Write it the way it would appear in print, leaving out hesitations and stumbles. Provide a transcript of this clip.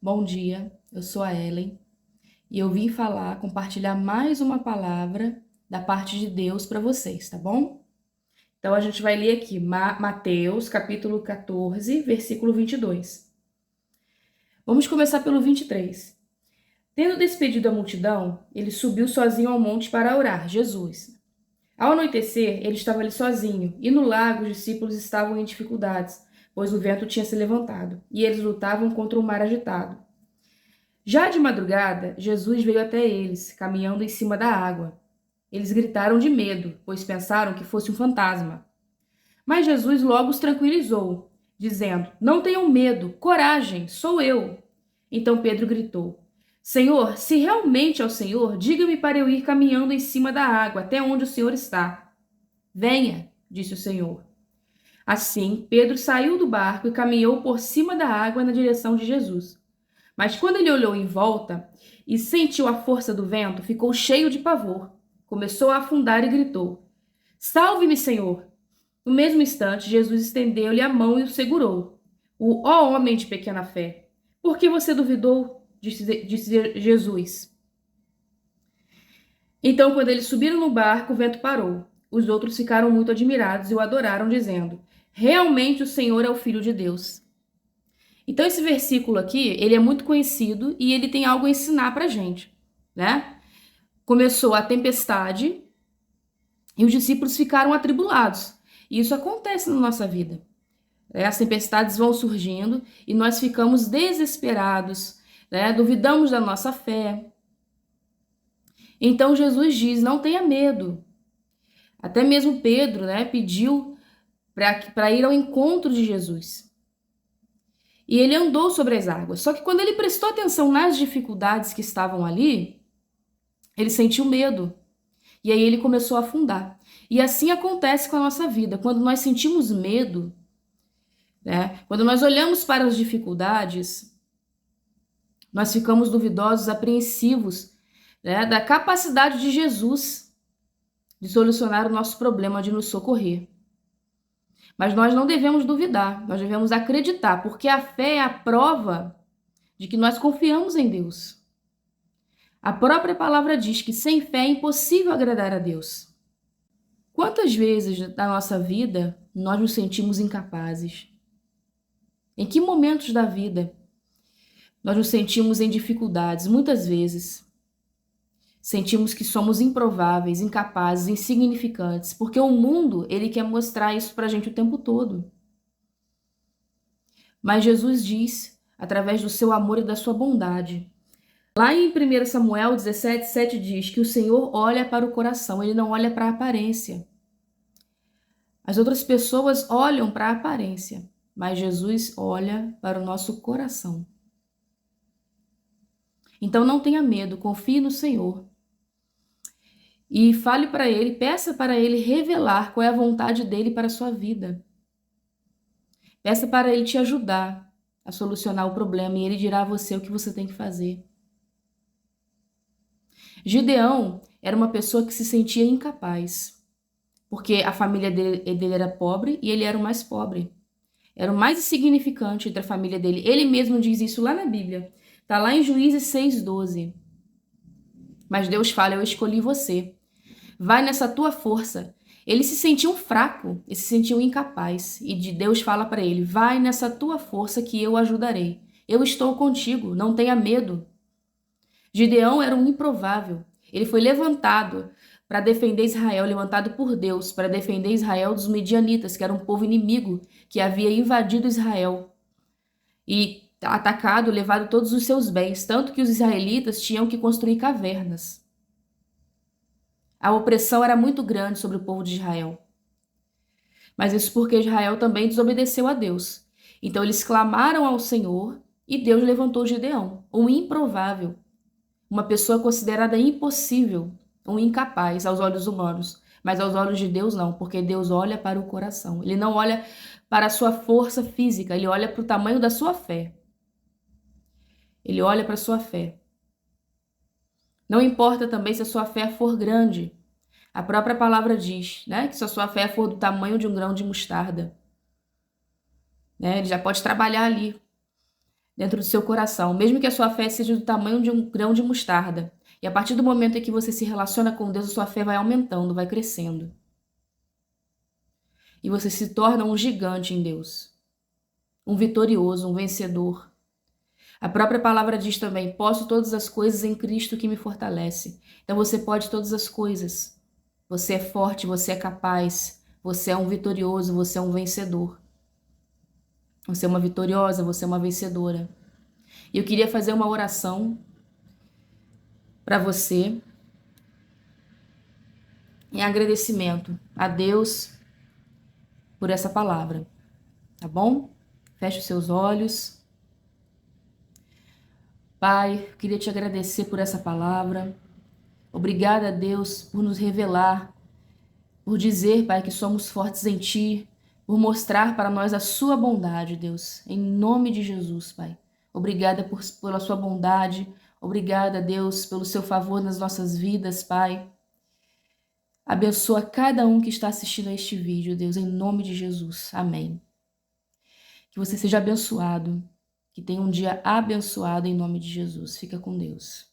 Bom dia, eu sou a Ellen e eu vim compartilhar mais uma palavra da parte de Deus para vocês, tá bom? Então a gente vai ler aqui Mateus, capítulo 14, versículo 22. Vamos começar pelo 23. Tendo despedido a multidão, ele subiu sozinho ao monte para orar, Jesus. Ao anoitecer, ele estava ali sozinho, e no lago os discípulos estavam em dificuldades, pois o vento tinha se levantado, e eles lutavam contra o mar agitado. Já de madrugada, Jesus veio até eles, caminhando em cima da água. Eles gritaram de medo, pois pensaram que fosse um fantasma. Mas Jesus logo os tranquilizou, dizendo: Não tenham medo, coragem, sou eu. Então Pedro gritou: Senhor, se realmente é o Senhor, diga-me para eu ir caminhando em cima da água até onde o Senhor está. Venha, disse o Senhor. Assim, Pedro saiu do barco e caminhou por cima da água na direção de Jesus. Mas quando ele olhou em volta e sentiu a força do vento, ficou cheio de pavor. Começou a afundar e gritou: Salve-me, Senhor! No mesmo instante, Jesus estendeu-lhe a mão e o segurou. Ó homem de pequena fé, por que você duvidou? Disse Jesus. Então, quando eles subiram no barco, o vento parou. Os outros ficaram muito admirados e o adoraram, dizendo: Realmente o Senhor é o Filho de Deus. Então, esse versículo aqui, ele é muito conhecido e ele tem algo a ensinar pra gente, né? Começou a tempestade e os discípulos ficaram atribulados. E isso acontece na nossa vida. Né? As tempestades vão surgindo e nós ficamos desesperados, né? Duvidamos da nossa fé. Então, Jesus diz, não tenha medo. Até mesmo Pedro, né, pediu para ir ao encontro de Jesus. E ele andou sobre as águas. Só que quando ele prestou atenção nas dificuldades que estavam ali, ele sentiu medo. E aí ele começou a afundar. E assim acontece com a nossa vida. Quando nós sentimos medo, né? Quando nós olhamos para as dificuldades, nós ficamos duvidosos, apreensivos, né, da capacidade de Jesus de solucionar o nosso problema, de nos socorrer. Mas nós não devemos duvidar, nós devemos acreditar, porque a fé é a prova de que nós confiamos em Deus. A própria palavra diz que sem fé é impossível agradar a Deus. Quantas vezes na nossa vida nós nos sentimos incapazes? Em que momentos da vida nós nos sentimos em dificuldades? Muitas vezes sentimos que somos improváveis, incapazes, insignificantes, porque o mundo, ele quer mostrar isso pra gente o tempo todo. Mas Jesus diz, através do seu amor e da sua bondade. Lá em 1 Samuel 17:7 diz que o Senhor olha para o coração, ele não olha para a aparência. As outras pessoas olham para a aparência, mas Jesus olha para o nosso coração. Então não tenha medo, confie no Senhor. E fale para Ele, peça para Ele revelar qual é a vontade dEle para a sua vida. Peça para Ele te ajudar a solucionar o problema e Ele dirá a você o que você tem que fazer. Gideão era uma pessoa que se sentia incapaz, porque a família dele era pobre e ele era o mais pobre. Era o mais insignificante entre a família dele. Ele mesmo diz isso lá na Bíblia. Está lá em Juízes 6:12. Mas Deus fala, eu escolhi você. Vai nessa tua força. Ele se sentiu fraco, ele se sentiu incapaz. E Deus fala para ele, vai nessa tua força que eu ajudarei. Eu estou contigo, não tenha medo. Gideão era um improvável. Ele foi levantado para defender Israel, levantado por Deus para defender Israel dos medianitas, que era um povo inimigo que havia invadido Israel e atacado, levado todos os seus bens, tanto que os israelitas tinham que construir cavernas. A opressão era muito grande sobre o povo de Israel. Mas isso porque Israel também desobedeceu a Deus. Então eles clamaram ao Senhor e Deus levantou Gideão, um improvável, uma pessoa considerada impossível, um incapaz aos olhos humanos, mas aos olhos de Deus não, porque Deus olha para o coração. Ele não olha para a sua força física, ele olha para o tamanho da sua fé. Ele olha para a sua fé. Não importa também se a sua fé for grande. A própria palavra diz, né, que se a sua fé for do tamanho de um grão de mostarda, né, ele já pode trabalhar ali. dentro do seu coração, mesmo que a sua fé seja do tamanho de um grão de mostarda. E a partir do momento em que você se relaciona com Deus, a sua fé vai aumentando, vai crescendo. E você se torna um gigante em Deus, um vitorioso, um vencedor. A própria palavra diz também: posso todas as coisas em Cristo que me fortalece. Então você pode todas as coisas. Você é forte, você é capaz, você é um vitorioso, você é um vencedor. Você é uma vitoriosa, você é uma vencedora. E eu queria fazer uma oração para você em agradecimento a Deus por essa palavra, tá bom? Feche os seus olhos. Pai, eu queria te agradecer por essa palavra. Obrigada, a Deus, por nos revelar, por dizer, Pai, que somos fortes em Ti, por mostrar para nós a Sua bondade, Deus, em nome de Jesus, Pai. Obrigada pela Sua bondade, obrigada, Deus, pelo Seu favor nas nossas vidas, Pai. Abençoa cada um que está assistindo a este vídeo, Deus, em nome de Jesus. Amém. Que você seja abençoado, que tenha um dia abençoado em nome de Jesus. Fica com Deus.